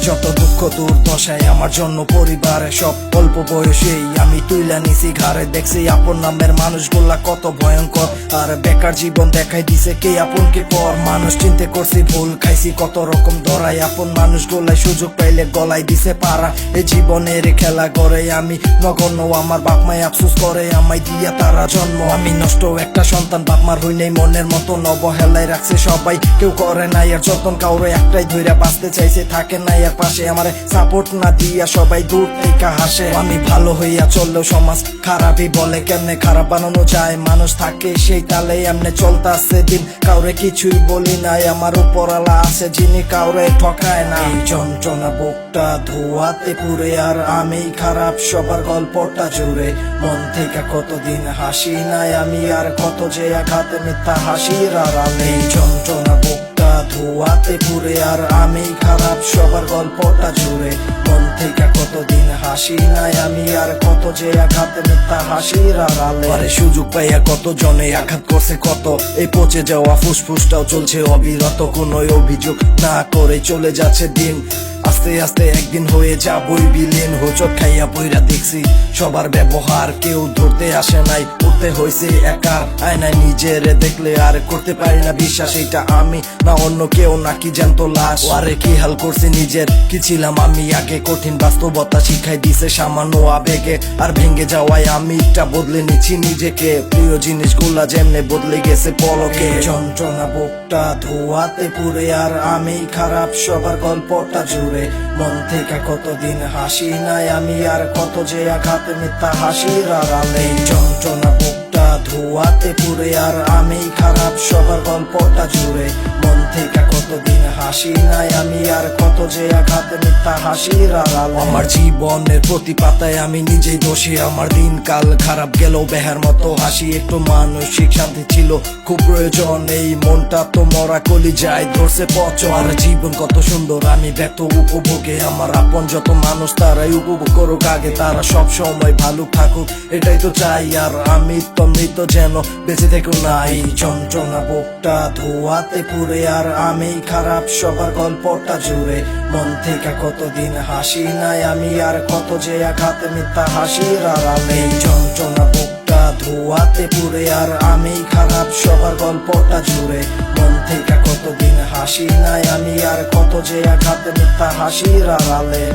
যত দুঃখ দুর্দশায় আমার জন্য পরিবারে সব অল্প বয়সেই আমি তুইলা নিছি ঘাড়ে। দেখছি আপন নামের মানুষগুলা কত ভয়ঙ্কর, আর বেকার জীবন দেখাই দিছে কে আপন কে পর। মানুষ চিনতে করছি ভুল, খাইছি কত রকম ধরাই। আপন মানুষগুলাই সুযোগ পাইলে গলাই দিছে পারা। এই জীবনের খেলা করে আমি নগণ্য, আমার বাপ মায় আফসোস করে আমায় দিয়া তারা জন্ম। আমি নষ্ট একটা সন্তান, বাপ মার হই নাই মনের মতন। অবহেলায় রাখছে সবাই, কেউ করে নাই আর যতন। কাউরে একটাই ধইরা বাঁচতে চাইছে, থাকে নাই আর পাশে। আমারে সাপোর্ট না দিয়া সবাই দূর থেকে হাসে। আমি ভালো হইয়া চললেও সমাজ খারাপই বলে। কেমনে খারাপ বানানো যায়, মানুষ থাকে সেই তালে এমনে চলতাছে দিন। কাউরে কিছুই বলি নাই, আমার উপরালা আছে যিনি কাউরে ঠকায় না। এই যন্ত্রণা বুকটা ধোয়াতে পুরে, আর আমি খারাপ সবার গল্পটা জুড়ে। মন থেকে কতদিন হাসি নাই আমি, আর কত যে আঘাতে মিথ্যা হাসির আড়ালে। এই যন্ত্রণা বুকটা ধোয়াতে পুরে, আর আমি খারাপ সবার গল্পটা জুড়ে। মন থেকে কতদিন হাসি নাই আমি, আর কত যে আঘাতে মিথ্যা হাসির আড়ালে। আরে সুযোগ পাইয়া কত জনে আঘাত করছে কত, এই পচে যাওয়া ফুসফুসটাও চলছে অবিরত। কোনো অভিযোগ না করে চলে যাচ্ছে দিন, আস্তে আস্তে একদিন হয়ে যাবই বিলীন। হোঁচট খাইয়া বইরা দেখছি সবার ব্যবহার, কেউ ধরতে আসে নাই, উঠতে হয়েছে একা। আয়নায় নিজের দেখলে আর করতে পারি না বিশ্বাস, এটা আমি না অন্য কেউ নাকি জ্যান্ত লাশ। আরে কি হাল করছি নিজের, কি ছিলাম আমি আগে। কঠিন বাস্তবতা শিখাই দিছে সামান্য আবেগে, আর ভেঙে যাওয়ায় আমি একটা বদলে নিচ্ছি নিজেকে। প্রিয় জিনিসগুলা যেমনে বদলে গেছে পলকে। যন্ত্রণা বুকটা ধোয়াতে পুরে, আর আমি খারাপ সবার গল্পটা জুড়ে। মন থেকে কতদিন হাসি নাই আমি, আর কত যে আঘাতে মিথ্যা হাসির আড়ালে। যন্ত্রণা বুকটা ধোয়াতে পুরে, আর আমি খারাপ সবার গল্পটা জুড়ে। মন থেকে কতদিন হাসি নাই আমি, আর কত যে আঘাতে মিথ্যা হাসির আড়ালে। আমার জীবনের প্রতি পাতায় আমি নিজেই দোষী, আমার দিনকাল খারাপ গেল বেহার মতো হাসি। একটু মানসিক শান্তি ছিল খুব প্রয়োজন, এই মনটা তো মরা কলি যায় ধরছে পচন। আর জীবন কত সুন্দর আমি ব্যক্ত উপভোগে, আমার আপন যত মানুষ তারাই উপভোগ করুক আগে। তারা সব সময় ভালো থাকুক এটাই তো চাই, আর আমি তো মৃত যেন বেঁচে থেকো না। এই যন্ত্রণা বুকটা ধোয়াতে পুরে, আর আমি খারাপ সবার গল্পটা জুড়ে। মন থেকে কতদিন হাসি নাই আমি, আর কত যে আঘাতে মিথ্যা হাসির আড়ালে। এই যন্ত্রণা বুকটা ধোয়াতে পুরে, আর আমি খারাপ সবার গল্পটা জুড়ে। মন থেকে কতদিন হাসি নাই আমি, আর কত যে আঘাতে মিথ্যা হাসির আড়ালে।